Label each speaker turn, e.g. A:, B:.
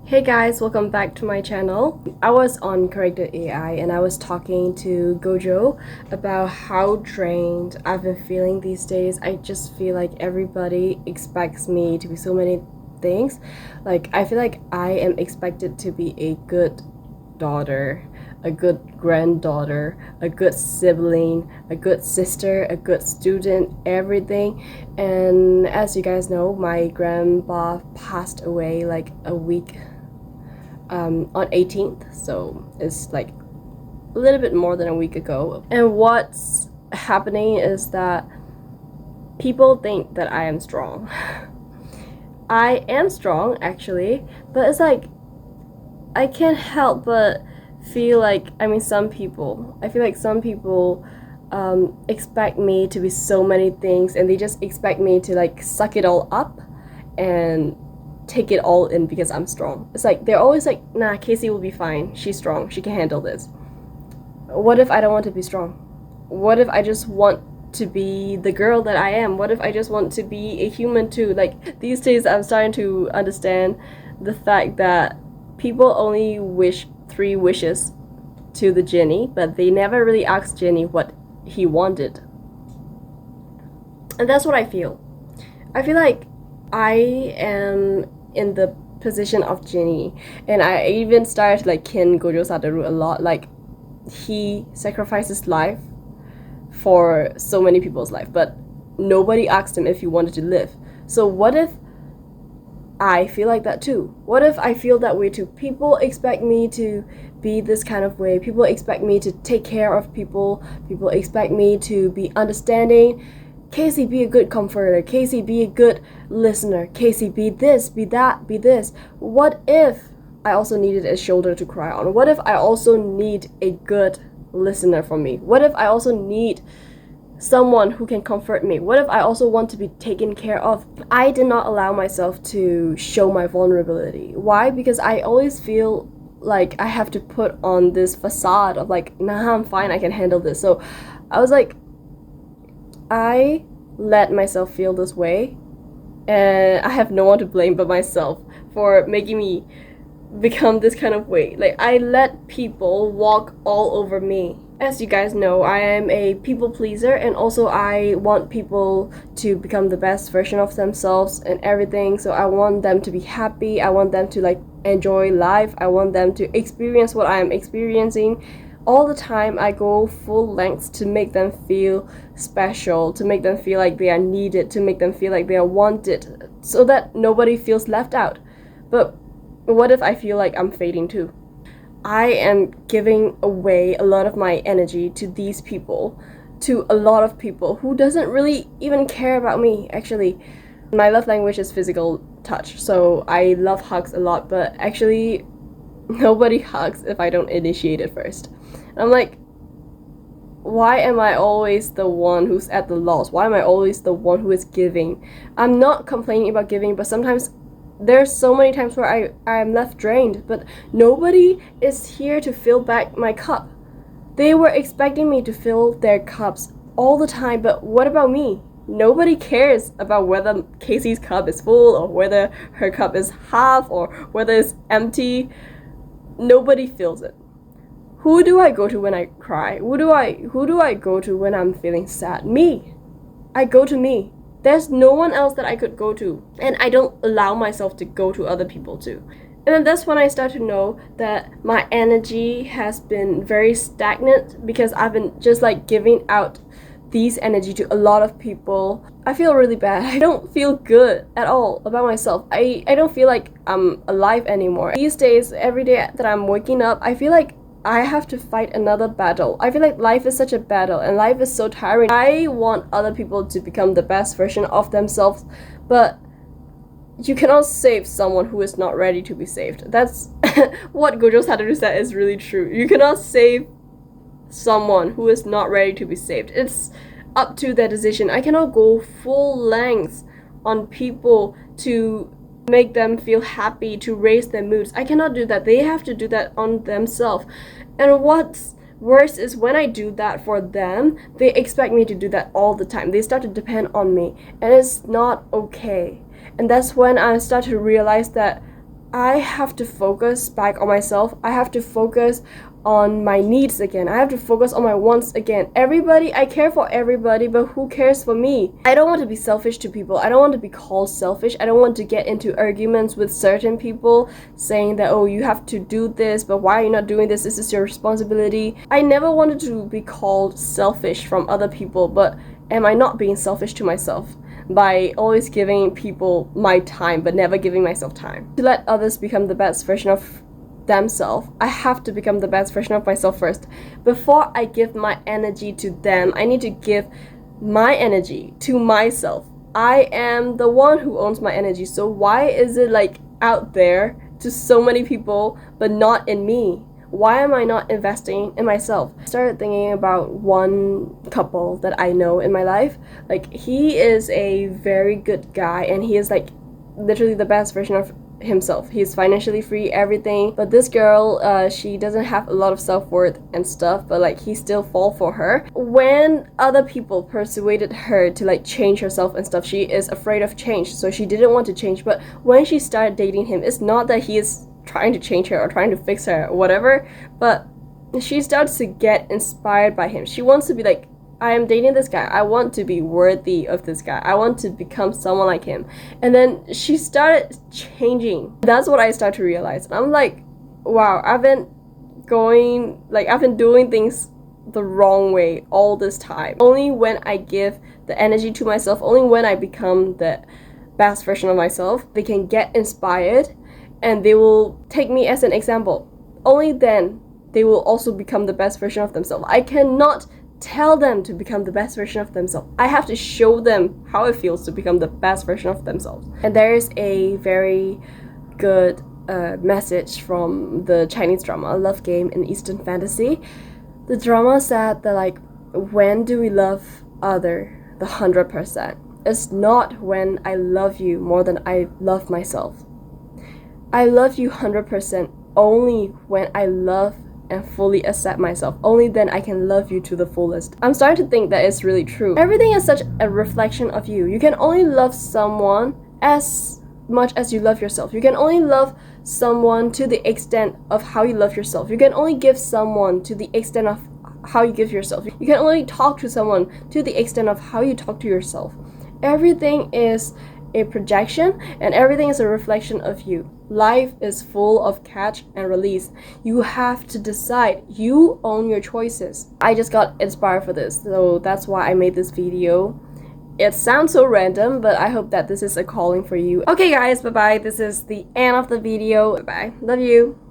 A: Hey guys, welcome back to my channel. I was on Corrected AI and I was talking to Gojo about how drained I've been feeling these days. I just feel like everybody expects me to be so many things. Like, I feel like I am expected to be a good daughter, a good granddaughter, a good sibling, a good sister, a good student, everything. And as you guys know, my grandpa passed away like a week on 18th, so it's like a little bit more than a week ago. And what's happening is that people think that I am strong. I am strong actually, but it's like I can't help but feel like some people. I feel like some people expect me to be so many things, and they just expect me to like suck it all up and take it all in because I'm strong. It's like they're always like, nah, Casey will be fine. She's strong. She can handle this. What if I don't want to be strong? What if I just want to be the girl that I am? What if I just want to be a human too? Like these days I'm starting to understand the fact that people only wish 3 wishes to the genie, but they never really asked Genie what he wanted. And that's what I feel. I feel like I am in the position of Genie, and I even started to like kin Gojo Satoru a lot. Like, he sacrificed life for so many people's life, but nobody asked him if he wanted to live. So what if I feel like that too? What if I feel that way too? People expect me to be this kind of way. People expect me to take care of people. People expect me to be understanding. Casey, be a good comforter. Casey, be a good listener. Casey, be this, be that, be this. What if I also needed a shoulder to cry on? What if I also need a good listener for me? What if I also need someone who can comfort me? What if I also want to be taken care of? I did not allow myself to show my vulnerability. Why? Because I always feel like I have to put on this facade of like, nah, I'm fine, I can handle this. So I was like, I let myself feel this way, and I have no one to blame but myself for making me become this kind of way. Like, I let people walk all over me. As you guys know, I am a people pleaser, and also I want people to become the best version of themselves and everything. So I want them to be happy. I want them to like enjoy life. I want them to experience what I am experiencing. All the time I go full lengths to make them feel special, to make them feel like they are needed, to make them feel like they are wanted, so that nobody feels left out. But what if I feel like I'm fading too? I am giving away a lot of my energy to these people, to a lot of people who doesn't really even care about me, actually. My love language is physical touch, so I love hugs a lot, but actually nobody hugs if I don't initiate it first. And I'm like, why am I always the one who's at the loss? Why am I always the one who is giving? I'm not complaining about giving, but sometimes there's so many times where I'm left drained, but nobody is here to fill back my cup. They were expecting me to fill their cups all the time, but what about me? Nobody cares about whether Casey's cup is full or whether her cup is half or whether it's empty. Nobody feels it. Who do I go to when I cry? Who do I go to when I'm feeling sad? Me. I go to me. There's no one else that I could go to, and I don't allow myself to go to other people too. And then that's when I start to know that my energy has been very stagnant because I've been just like giving out these energy to a lot of people. I feel really bad. I don't feel good at all about myself. I don't feel like I'm alive anymore. These days, every day that I'm waking up, I feel like I have to fight another battle. I feel like life is such a battle and life is so tiring. I want other people to become the best version of themselves, but you cannot save someone who is not ready to be saved. That's what Gojo Satoru said is really true. You cannot save someone who is not ready to be saved. It's up to their decision. I cannot go full lengths on people to make them feel happy, to raise their moods. I cannot do that. They have to do that on themselves. And what's worse is when I do that for them, they expect me to do that all the time. They start to depend on me, and it's not okay. And that's when I start to realize that I have to focus back on myself. I have to focus on my needs again. I have to focus on my wants again. I care for everybody, but who cares for me? I don't want to be selfish to people. I don't want to be called selfish. I don't want to get into arguments with certain people saying that, oh, you have to do this, but why are you not doing this? This is your responsibility. I never wanted to be called selfish from other people, but am I not being selfish to myself by always giving people my time but never giving myself time? To let others become the best version of themselves, I have to become the best version of myself first. Before I give my energy to them, I need to give my energy to myself. I am the one who owns my energy, so why is it like out there to so many people but not in me? Why am I not investing in myself? I started thinking about one couple that I know in my life. Like, he is a very good guy and he is like literally the best version of himself. He's financially free, everything. But this girl, she doesn't have a lot of self-worth and stuff, but like he still fall for her. When other people persuaded her to like change herself and stuff, she is afraid of change, so she didn't want to change. But when she started dating him, it's not that he is trying to change her or trying to fix her or whatever, but she starts to get inspired by him. She wants to be like, I am dating this guy. I want to be worthy of this guy. I want to become someone like him. And then she started changing. That's what I started to realize. And I'm like, wow, I've been doing things the wrong way all this time. Only when I give the energy to myself, only when I become the best version of myself, they can get inspired and they will take me as an example. Only then they will also become the best version of themselves. I cannot tell them to become the best version of themselves. I have to show them how it feels to become the best version of themselves. And there is a very good message from the Chinese drama Love Game in Eastern Fantasy. The drama said that like, when do we love other the 100%? It's not when I love you more than I love myself. I love you 100% only when I love and fully accept myself. Only then I can love you to the fullest. I'm starting to think that it's really true. Everything is such a reflection of you. You can only love someone as much as you love yourself. You can only love someone to the extent of how you love yourself. You can only give someone to the extent of how you give yourself. You can only talk to someone to the extent of how you talk to yourself. Everything is a projection and everything is a reflection of you. Life is full of catch and release. You have to decide. You own your choices. I just got inspired for this, so that's why I made this video. It sounds so random, but I hope that this is a calling for you. Okay guys, bye bye. This is the end of the video. Bye bye. Love you.